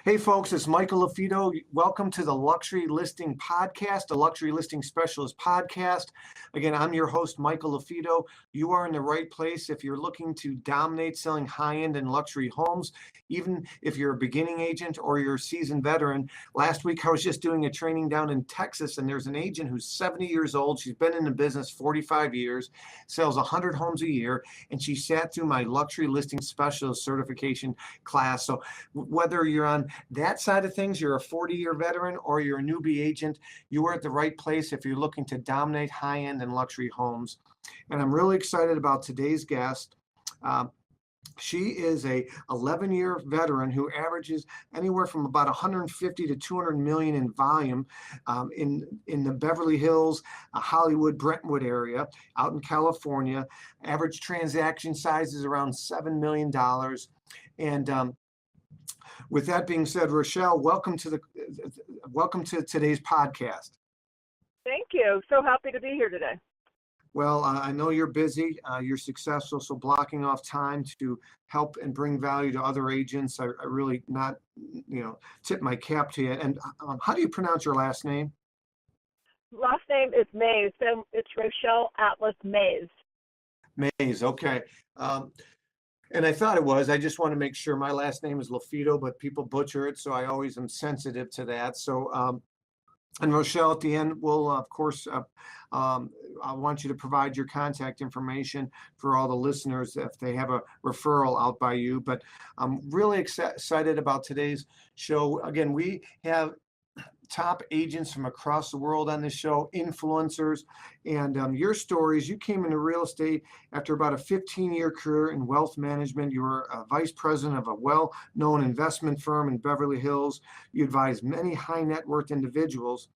Hey folks, it's Michael LaFido. Welcome to the Luxury Listing Podcast, the Luxury Listing Specialist Podcast. Again, I'm your host, Michael LaFido. You are in the right place if you're looking to dominate selling high-end and luxury homes, even if you're a beginning agent or you're a seasoned veteran. Last week, I was just doing a training down in Texas, and there's an agent who's 70 years old. She's been in the business 45 years, sells 100 homes a year, and she sat through my Luxury Listing Specialist certification class. So whether you're on that side of things, you're a 40-year veteran or you're a newbie agent, you are at the right place if you're looking to dominate high-end and luxury homes. And I'm really excited about today's guest. She is a 11-year veteran who averages anywhere from about 150 to 200 million in volume in the Beverly Hills, Hollywood, Brentwood area out in California. Average transaction size is around $7 million. And with that being said, Rochelle, welcome to today's podcast. Thank you. So happy to be here today. Well, I know you're busy, you're successful, so blocking off time to help and bring value to other agents, I really tip my cap to you. And how do you pronounce your last name? Last name is Maize, so it's Rochelle Atlas Maize. Maize, okay. And I thought it was. I just want to make sure. My last name is LaFido, but people butcher it, so I always am sensitive to that. So, and Rochelle, at the end, will of course, I want you to provide your contact information for all the listeners if they have a referral out by you. But I'm really excited about today's show. Again, we have top agents from across the world on this show, influencers, and your stories. You came into real estate after about a 15-year career in wealth management. You were a vice president of a well-known investment firm in Beverly Hills. You advised many high net worth individuals.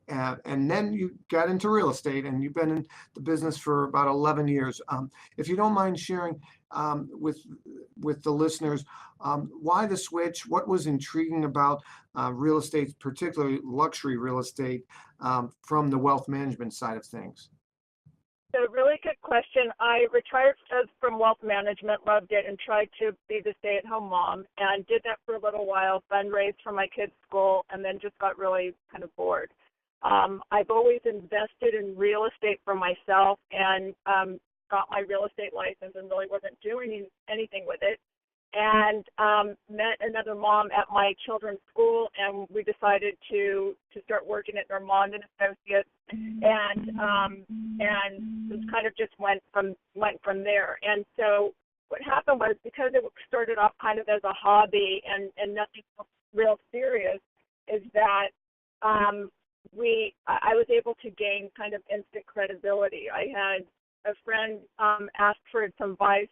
And then you got into real estate, and you've been in the business for about 11 years. If you don't mind sharing with the listeners, why the switch? What was intriguing about real estate, particularly luxury real estate, from the wealth management side of things? So really good question. I retired from wealth management, loved it, and tried to be the stay-at-home mom, and did that for a little while, fundraised for my kids' school, and then just got really kind of bored. I've always invested in real estate for myself, and got my real estate license and really wasn't doing anything with it. And met another mom at my children's school, and we decided to start working at Normand and Associates, and it kind of just went from there. And so what happened was, because it started off kind of as a hobby and nothing real serious, is that I was able to gain kind of instant credibility. I had a friend ask for some advice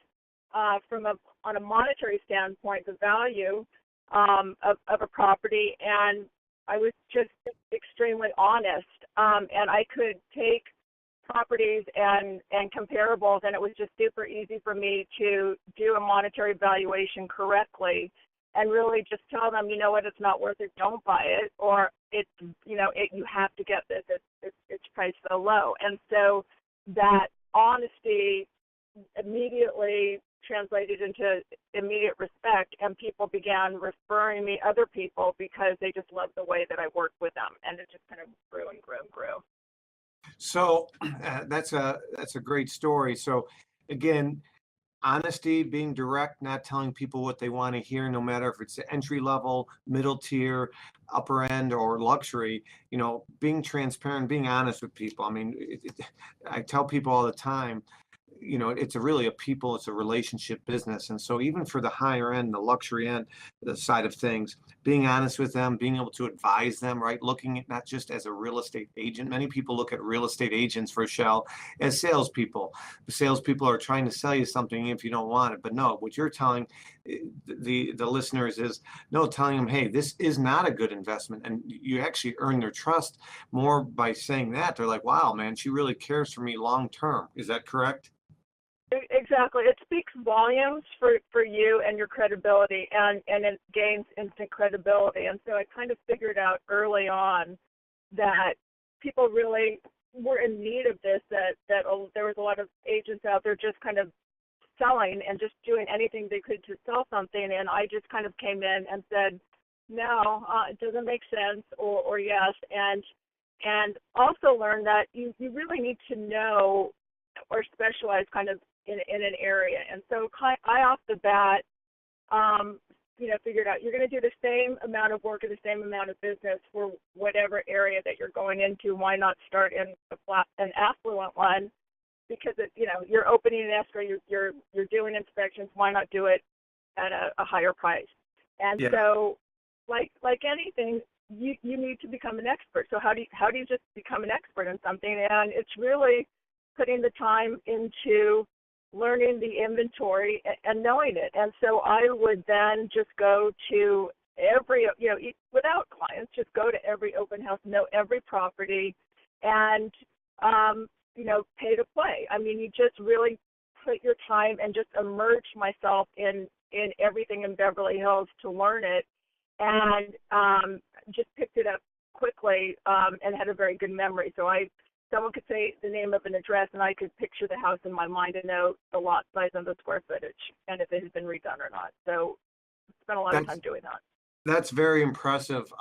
on a monetary standpoint, the value of a property, and I was just extremely honest. And I could take properties and comparables, and it was just super easy for me to do a monetary valuation correctly, and really just tell them, you know what, it's not worth it, don't buy it, or you have to get this, it's priced so low. And so that honesty immediately translated into immediate respect, and people began referring me other people because they just loved the way that I worked with them, and it just kind of grew and grew and grew. So that's a great story. So again, honesty, being direct, not telling people what they want to hear, no matter if it's the entry level, middle tier, upper end, or luxury, being transparent, being honest with people. I mean, I tell people all the time, it's a relationship business. And so even for the higher end, the luxury end, the side of things, being honest with them, being able to advise them, right? Looking at not just as a real estate agent. Many people look at real estate agents, Rochelle, as salespeople. The salespeople are trying to sell you something if you don't want it. But no, what you're telling the listeners is, no, telling them, hey, this is not a good investment. And you actually earn their trust more by saying that. They're like, wow, man, she really cares for me long term. Is that correct? Exactly. It speaks volumes for you and your credibility, and it gains instant credibility. And so I kind of figured out early on that people really were in need of this, that there was a lot of agents out there just kind of selling and just doing anything they could to sell something. And I just kind of came in and said, no, it doesn't make sense, or yes, and also learn that you really need to know or specialize kind of in an area. And so I off the bat, figured out you're going to do the same amount of work or the same amount of business for whatever area that you're going into. Why not start in an affluent one? Because you're opening an escrow, you're doing inspections. Why not do it at a higher price? And Yeah. so, like anything, you need to become an expert. So how do you just become an expert in something? And it's really putting the time into learning the inventory and knowing it. And so I would then just go to every, without clients, just go to every open house, know every property, and pay to play. I mean, you just really put your time and just immerse myself in everything in Beverly Hills to learn it, and just picked it up quickly, and had a very good memory. So someone could say the name of an address, and I could picture the house in my mind and know the lot size and the square footage, and if it has been redone or not. So spent a lot of time doing that. That's very impressive.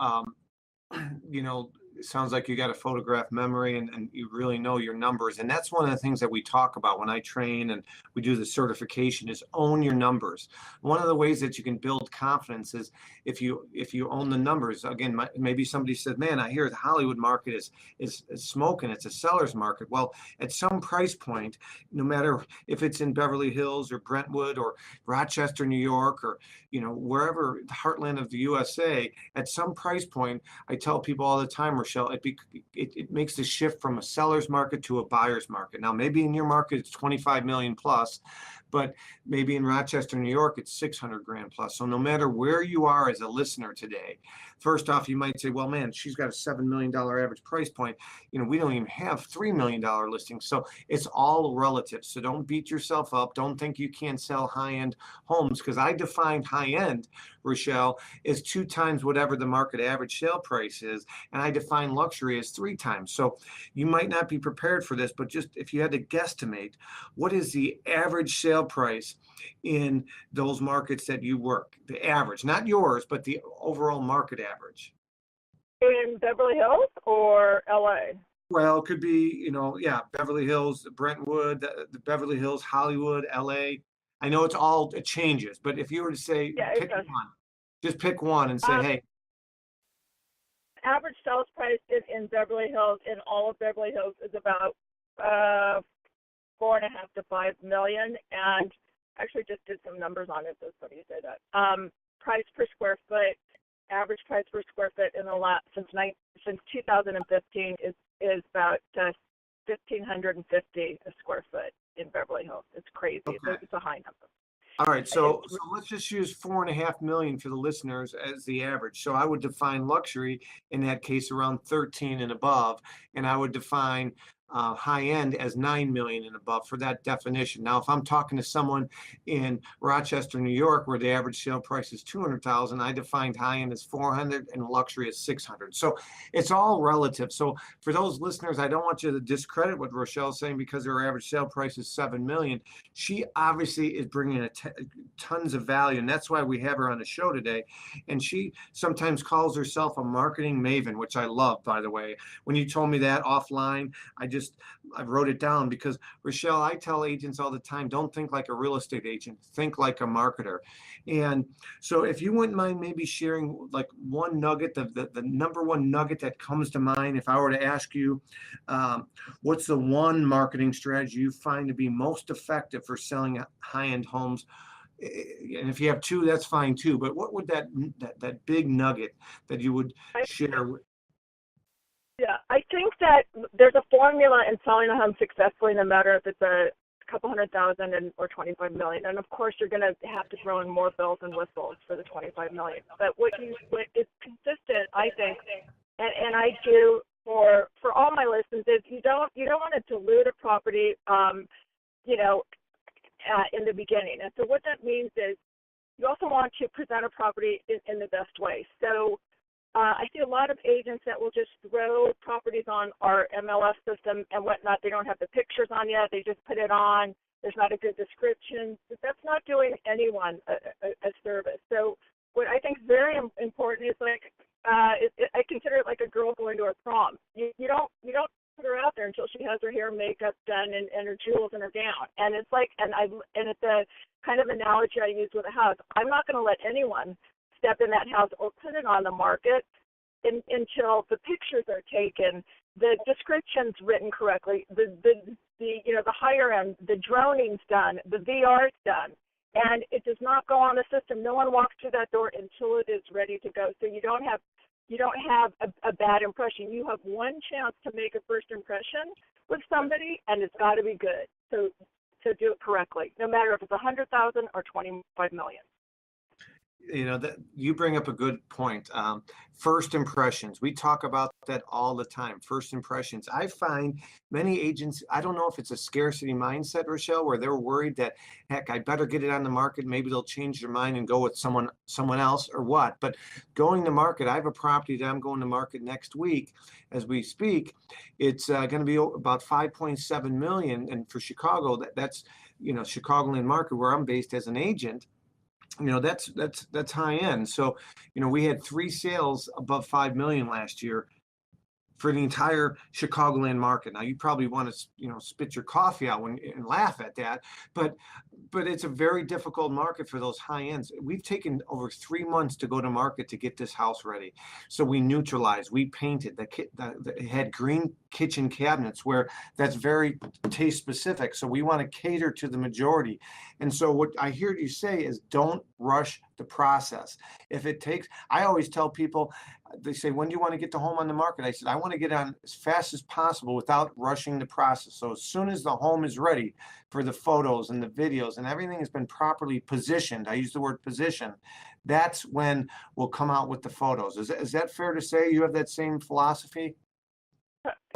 It sounds like you got a photograph memory, and you really know your numbers. And that's one of the things that we talk about when I train and we do the certification is own your numbers. One of the ways that you can build confidence is if you own the numbers. Again, maybe somebody said, man, I hear the Hollywood market is smoking. It's a seller's market. Well, at some price point, no matter if it's in Beverly Hills or Brentwood or Rochester, New York, or wherever, the heartland of the USA, at some price point, I tell people all the time, Rochelle, it makes the shift from a seller's market to a buyer's market. Now, maybe in your market it's 25 million plus, but maybe in Rochester, New York, it's 600 grand plus. So no matter where you are as a listener today, first off, you might say, well, man, she's got a $7 million average price point. We don't even have $3 million listings. So it's all relative. So don't beat yourself up. Don't think you can't sell high-end homes, because I defined high-end, Rochelle, is 2 times whatever the market average sale price is. And I define luxury as 3 times. So you might not be prepared for this, but just if you had to guesstimate, what is the average sale price in those markets that you work? The average, not yours, but the overall market average. In Beverly Hills or LA? Well, it could be, Beverly Hills, Brentwood, the Beverly Hills, Hollywood, LA. I know it changes, but if you were to say, pick one, just pick one and say, hey. Average sales price in Beverly Hills, in all of Beverly Hills, is about 4.5 to 5 million, and actually just did some numbers on it. That's funny you say that. Price per square foot, average price per square foot in the last since 2015 is about 1,550 a square foot in Beverly Hills. It's crazy. Okay. It's a high number. All right, so let's just use 4.5 million for the listeners as the average. So I would define luxury in that case around 13 and above, and I would define high end as 9 million and above for that definition. Now, if I'm talking to someone in Rochester, New York, where the average sale price is 200,000, I defined high end as 400 and luxury as 600. So it's all relative. So for those listeners, I don't want you to discredit what Rochelle's saying because her average sale price is 7 million. She obviously is bringing tons of value, and that's why we have her on the show today. And she sometimes calls herself a marketing maven, which I love, by the way. When you told me that offline, I wrote it down because, Rochelle, I tell agents all the time, don't think like a real estate agent, think like a marketer. And so if you wouldn't mind maybe sharing like one nugget, the number one nugget that comes to mind, if I were to ask you, what's the one marketing strategy you find to be most effective for selling high-end homes? And if you have 2, that's fine too. But what would that big nugget that you would share? Yeah, I think that there's a formula in selling a home successfully, no matter if it's a couple $100,000 or 25 million. And of course, you're going to have to throw in more bells and whistles for the 25 million. But what is consistent, I think, and I do for all my listings is you don't want to dilute a property, in the beginning. And so what that means is you also want to present a property in the best way. So I see a lot of agents that will just throw properties on our MLS system and whatnot. They don't have the pictures on yet. They just put it on. There's not a good description. That's not doing anyone a service. So what I think is very important is like I consider it like a girl going to her prom. You don't put her out there until she has her hair, makeup done, and her jewels and her gown. And it's like and it's a kind of analogy I use with a house. I'm not going to let anyone step in that house or put it on the market until the pictures are taken, the description's written correctly, the higher end, the droning's done, the VR's done, and it does not go on the system. No one walks through that door until it is ready to go. So you don't have a bad impression. You have one chance to make a first impression with somebody, and it's got to be good. So do it correctly, no matter if it's 100,000 or 25 million. That you bring up a good point. First impressions, we talk about that all the time. First impressions. I find many agents, I don't know if it's a scarcity mindset, Rochelle, where they're worried that, heck, I better get it on the market. Maybe they'll change their mind and go with someone else or what. But going to market, I have a property that I'm going to market next week as we speak. It's going to be about 5.7 million. And for Chicago, that's Chicagoland market where I'm based as an agent. That's high end. So, we had 3 sales above 5 million last year for the entire Chicagoland market. Now, you probably want to, spit your coffee out and laugh at that, but it's a very difficult market for those high ends. We've taken over 3 months to go to market to get this house ready. So we neutralized, we painted, it had green kitchen cabinets where that's very taste specific. So we want to cater to the majority. And so what I hear you say is don't rush the process. If it takes, I always tell people, they say, when do you want to get the home on the market? I said, I want to get on as fast as possible without rushing the process. So as soon as the home is ready for the photos and the videos and everything has been properly positioned, I use the word position, that's when we'll come out with the photos. Is that fair to say? You have that same philosophy?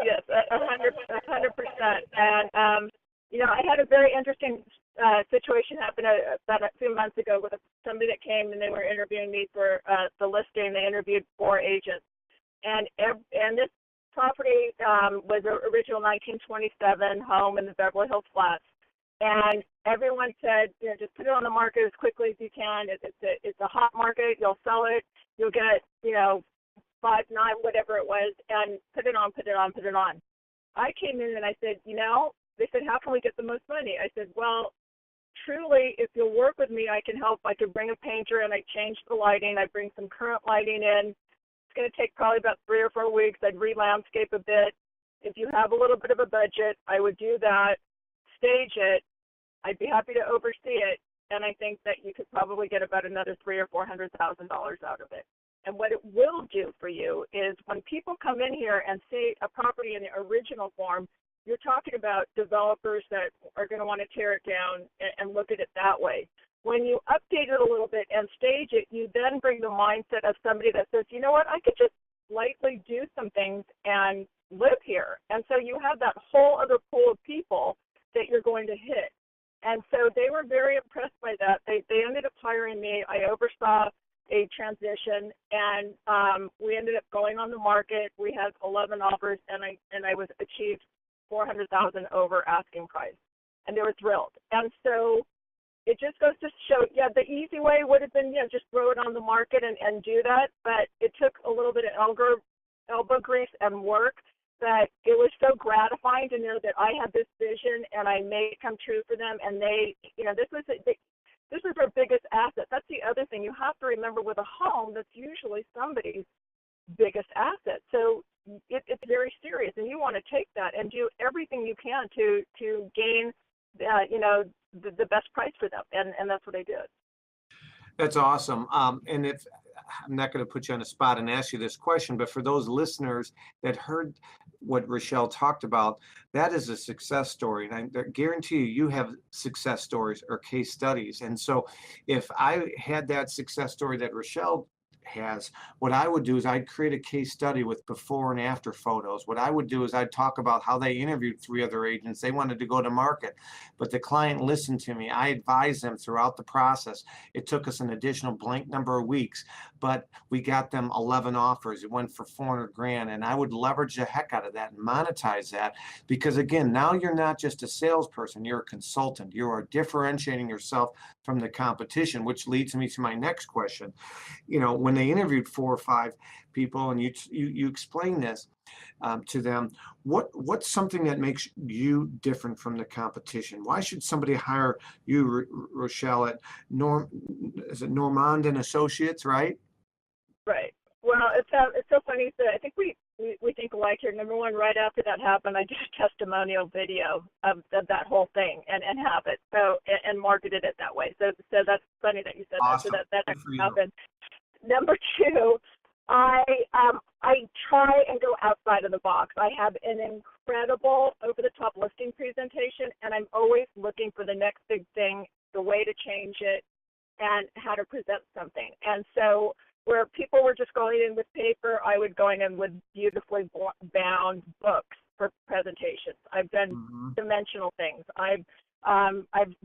Yes, 100%. And, I had a very interesting situation happen about a few months ago with somebody that came and they were interviewing me for the listing. They interviewed 4 agents, and this property was an original 1927 home in the Beverly Hills Flats. And everyone said, just put it on the market as quickly as you can. It's a hot market. You'll sell it. You'll get 5.9, whatever it was, and put it on. I came in and I said, they said, how can we get the most money? I said, well, truly, if you'll work with me, I can help. I could bring a painter and I change the lighting. I bring some current lighting in. It's going to take probably about 3 or 4 weeks. I'd re-landscape a bit. If you have a little bit of a budget, I would do that, stage it. I'd be happy to oversee it. And I think that you could probably get about another $300,000 or $400,000 out of it. And what it will do for you is when people come in here and see a property in the original form, you're talking about developers that are going to want to tear it down and look at it that way. When you update it a little bit and stage it, you then bring the mindset of somebody that says, you know what, I could just lightly do some things and live here. And so you have that whole other pool of people that you're going to hit. And so they were very impressed by that. They ended up hiring me. I oversaw a transition, and we ended up going on the market. We had 11 offers, and I was achieved $400,000 over asking price, and they were thrilled. And so it just goes to show, the easy way would have been, just throw it on the market and do that, but it took a little bit of elbow grease and work, that it was so gratifying to know that I had this vision and I made it come true for them, and they, this is their biggest asset. That's the other thing. You have to remember, with a home, that's usually somebody's biggest asset. So it's very serious, and you want to take that and do everything you can to gain, the best price for them, and that's what I did. That's awesome. And if I'm not going to put you on the spot and ask you this question, but for those listeners that heard what Rochelle talked about, that is a success story. And I guarantee you have success stories or case studies. And so if I had that success story that Rochelle has. What I would do is I'd create a case study with before and after photos. What I would do is I'd talk about how they interviewed 3 other agents. They wanted to go to market, but the client listened to me. I advised them throughout the process. It took us an additional blank number of weeks, but we got them 11 offers. It went for 400 grand, and I would leverage the heck out of that and monetize that, because again, now you're not just a salesperson, you're a consultant. You are differentiating yourself from the competition, which leads me to my next question. When they interviewed 4 or 5 people, and you explain this to them, what's something that makes you different from the competition? Why should somebody hire you, Rochelle, at is it Normand and Associates, right? Right. Well, it's so funny that I think we think alike here. Number one, right after that happened, I did a testimonial video of that whole thing and have it and marketed it that way. So that's funny that you said Awesome. that. So that actually happened. Number two, I try and go outside of the box. I have an incredible over-the-top listing presentation, and I'm always looking for the next big thing, the way to change it, and how to present something. And so where people were just going in with paper, I would go in with beautifully bound books for presentations. I've done dimensional things. I've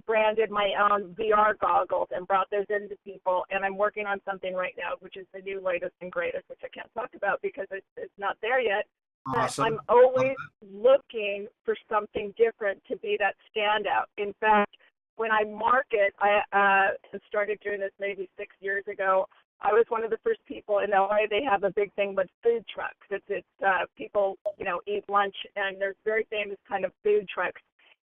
branded my own VR goggles and brought those into people, and I'm working on something right now, which is the new latest and greatest, which I can't talk about because it's not there yet. Awesome. But I'm always looking for something different to be that standout. In fact, when I market, I started doing this maybe 6 years ago. I was one of the first people in LA. They have a big thing with food trucks. It's people, eat lunch, and there's very famous kind of food trucks.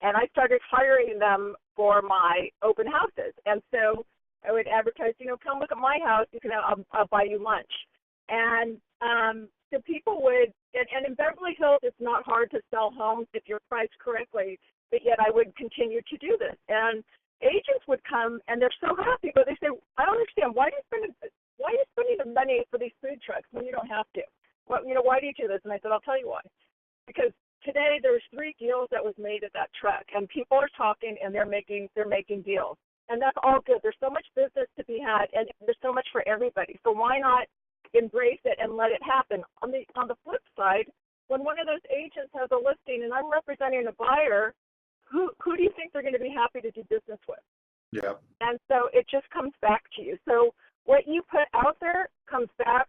And I started hiring them for my open houses. And so I would advertise, come look at my house. I'll buy you lunch. And the people would, and in Beverly Hills, it's not hard to sell homes if you're priced correctly. But yet I would continue to do this. And agents would come, and they're so happy, but they say, I don't understand. Why are you spending the money for these food trucks when you don't have to? Well, why do you do this? And I said, I'll tell you why. Because today there's 3 deals that was made at that truck, and people are talking, and they're making deals. And that's all good. There's so much business to be had, and there's so much for everybody. So why not embrace it and let it happen? On the flip side, when one of those agents has a listing and I'm representing a buyer, who do you think they're going to be happy to do business with? Yeah. And so it just comes back to you. So what you put out there comes back.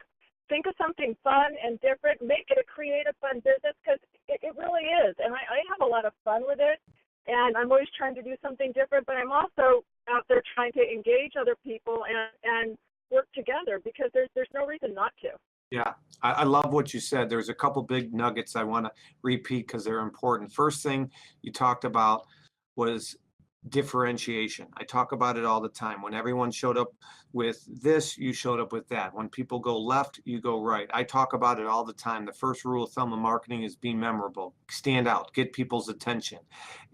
Think of something fun and different. Make it a creative, fun business, because it really is. And I have a lot of fun with it, and I'm always trying to do something different, but I'm also out there trying to engage other people and work together, because there's no reason not to. Yeah, I love what you said. There's a couple big nuggets I want to repeat because they're important. First thing you talked about was differentiation. I talk about it all the time. When everyone showed up with this, you showed up with that. When people go left, you go right. I talk about it all the time. The first rule of thumb of marketing is be memorable, stand out, get people's attention.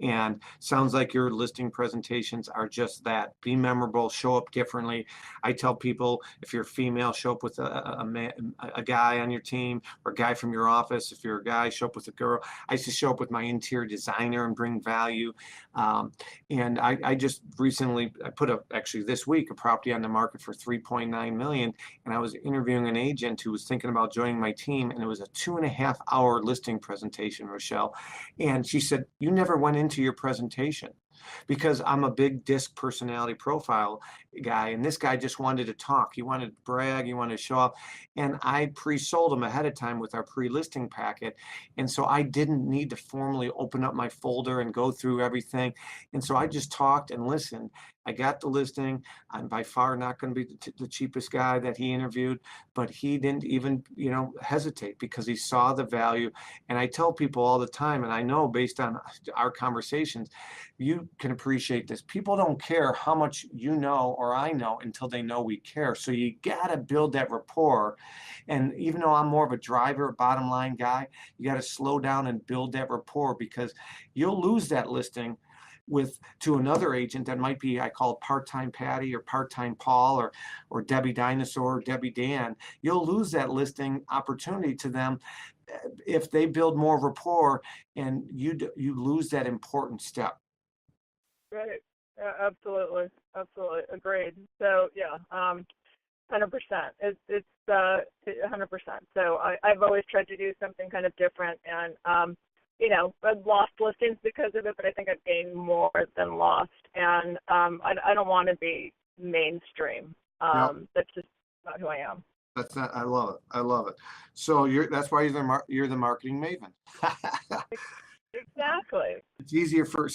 And sounds like your listing presentations are just that. Be memorable, show up differently. I tell people, if you're female, show up with a guy on your team, or a guy from your office. If you're a guy, show up with a girl. I used to show up with my interior designer and bring value. And I just recently, I put actually this week, a property on the market for $3.9 million. And I was interviewing an agent who was thinking about joining my team. And it was a 2.5-hour listing presentation, Rochelle. And she said, you never went into your presentation, because I'm a big disc personality profile guy. And this guy just wanted to talk. He wanted to brag. He wanted to show off. And I pre-sold him ahead of time with our pre-listing packet. And so I didn't need to formally open up my folder and go through everything. And so I just talked and listened. I got the listing. I'm by far not going to be the cheapest guy that he interviewed, but he didn't even, hesitate, because he saw the value. And I tell people all the time, and I know based on our conversations, you can appreciate this. People don't care how much you know or I know until they know we care. So you got to build that rapport. And even though I'm more of a driver, bottom line guy, you got to slow down and build that rapport, because you'll lose that listing to another agent that might be, I call it part-time Patty or part-time Paul or Debbie Dinosaur or Debbie Dan. You'll lose that listing opportunity to them if they build more rapport, and you lose that important step. Right. Absolutely. Agreed. So yeah. 100%. It's 100%. So I've always tried to do something kind of different, and I've lost listings because of it, but I think I've gained more than lost, and I don't want to be mainstream. Yep. That's just not who I am. That's not. I love it. I love it. So that's why you're the marketing maven. Exactly. It's easier for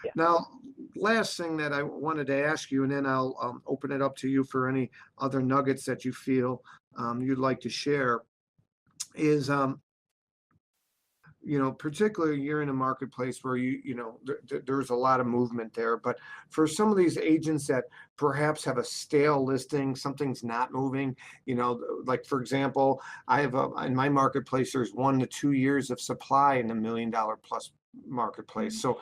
Yeah. Now, last thing that I wanted to ask you, and then I'll open it up to you for any other nuggets that you feel you'd like to share, is particularly you're in a marketplace where there's a lot of movement there. But for some of these agents that perhaps have a stale listing, something's not moving, like for example, I have in my marketplace, there's 1 to 2 years of supply in the $1 million plus marketplace. So,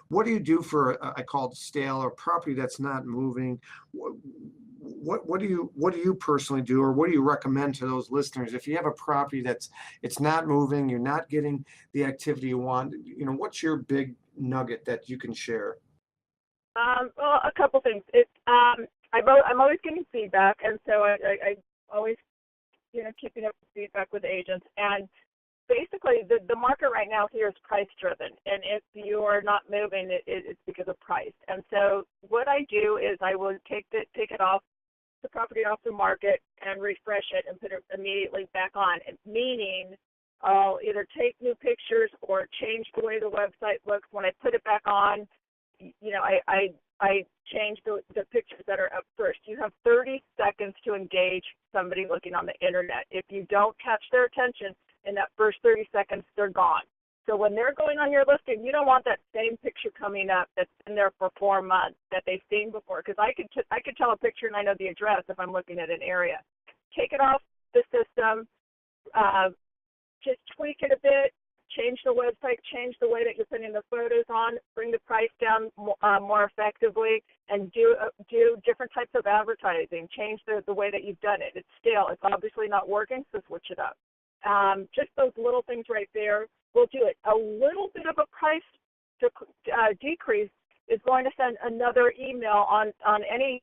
what do you do for I call it stale or property that's not moving? What do you personally do, or what do you recommend to those listeners if you have a property it's not moving, you're not getting the activity you want? What's your big nugget that you can share? Well, a couple things. I'm always getting feedback, and so I always keeping up with feedback with agents. And basically, the market right now here is price driven, and if you are not moving, it's because of price. And so what I do is I will take it off the property off the market and refresh it and put it immediately back on. Meaning, I'll either take new pictures or change the way the website looks. When I put it back on, I change the pictures that are up first. You have 30 seconds to engage somebody looking on the internet. If you don't catch their attention in that first 30 seconds, they're gone. So when they're going on your listing, you don't want that same picture coming up that's been there for 4 months that they've seen before, because I could tell a picture and I know the address if I'm looking at an area. Take it off the system, just tweak it a bit, change the website, change the way that you're putting the photos on, bring the price down more effectively, and do different types of advertising. Change the way that you've done it. It's stale. It's obviously not working, so switch it up. Just those little things right there will do it. A little bit of a price decrease is going to send another email on any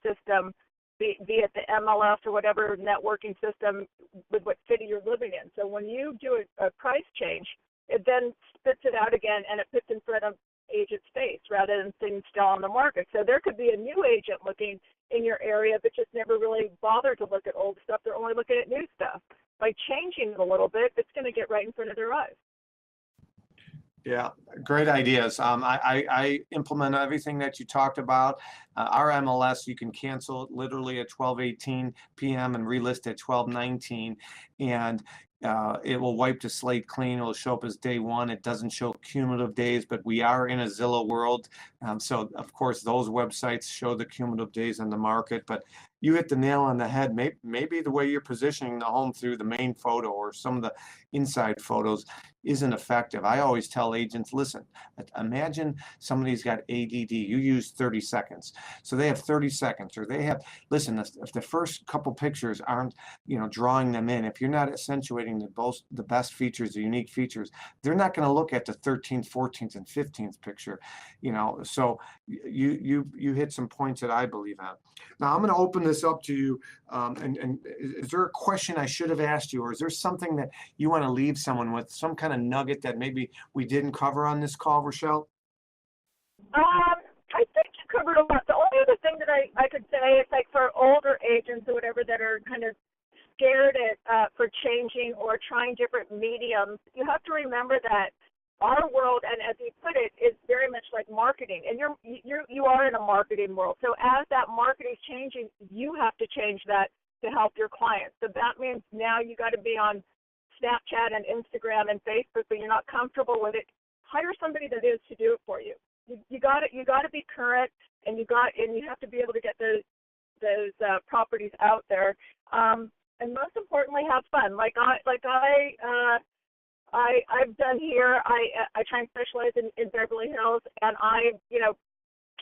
system, be it the MLS or whatever networking system with what city you're living in. So when you do a price change, it then spits it out again and it puts in front of agent's face rather than sitting still on the market. So there could be a new agent looking in your area but just never really bothered to look at old stuff. They're only looking at new stuff. By changing it a little bit, it's going to get right in front of their eyes. Yeah, great ideas. I implement everything that you talked about. Our MLS, you can cancel it literally at 12:18 p.m. and relist at 12:19, and it will wipe the slate clean. It will show up as day one. It doesn't show cumulative days, but we are in a Zillow world. So, of course, those websites show the cumulative days on the market. But you hit the nail on the head. Maybe the way you're positioning the home through the main photo or some of the inside photos isn't effective. I always tell agents, listen, imagine somebody's got ADD. You use 30 seconds. So they have 30 seconds, or they have, listen, if the first couple pictures aren't, drawing them in, if you're not accentuating the best features, the unique features, they're not going to look at the 13th, 14th, and 15th picture, so you hit some points that I believe in. Now I'm going to open this up to you, and is there a question I should have asked you, or is there something that you want to leave someone with, some kind of nugget that maybe we didn't cover on this call, Rochelle? I think you covered a lot. The only other thing that I could say is, like, for older agents or whatever that are kind of scared for changing or trying different mediums, you have to remember that our world, and as you put it, is very much like marketing, and you are in a marketing world. So as that marketing is changing, you have to change that to help your clients. So that means now you got to be on Snapchat and Instagram and Facebook, but you're not comfortable with it. Hire somebody that is to do it for you. You got to be current, and you have to be able to get those properties out there. And most importantly, have fun. I've done here. I try and specialize in Beverly Hills, and I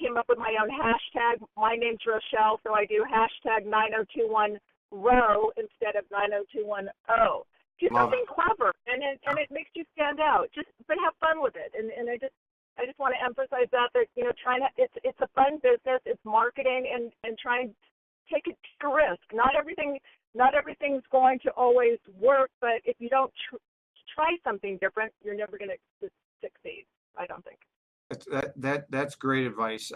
came up with my own hashtag. My name's Rochelle, so I do hashtag 9021RO instead of 90210. Do something clever, and it makes you stand out. But have fun with it, and just want to emphasize that trying to it's a fun business. It's marketing and trying to take a risk. Not everything's going to always work, but if you don't try something different, you're never going to succeed. I don't think. That's great advice.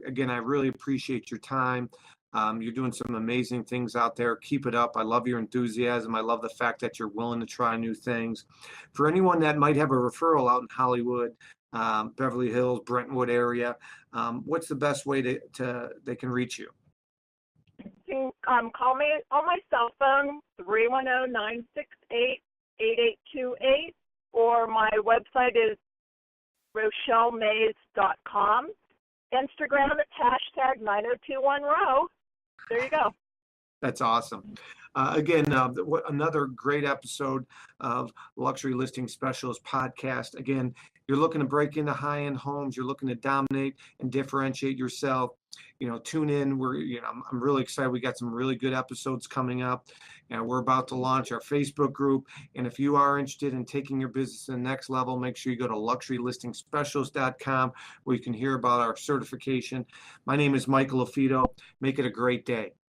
Again, I really appreciate your time. You're doing some amazing things out there. Keep it up. I love your enthusiasm. I love the fact that you're willing to try new things. For anyone that might have a referral out in Hollywood, Beverly Hills, Brentwood area, what's the best way they can reach you? You can call me on my cell phone, 310-968-8828, or my website is RochelleMaize.com. Instagram, it's #9021row. There you go. That's awesome. Again, another great episode of Luxury Listing Specialist Podcast. Again, you're looking to break into high-end homes. You're looking to dominate and differentiate yourself. Tune in. I'm really excited. We got some really good episodes coming up. We're about to launch our Facebook group. And if you are interested in taking your business to the next level, make sure you go to luxurylistingspecialist.com where you can hear about our certification. My name is Michael Afito. Make it a great day.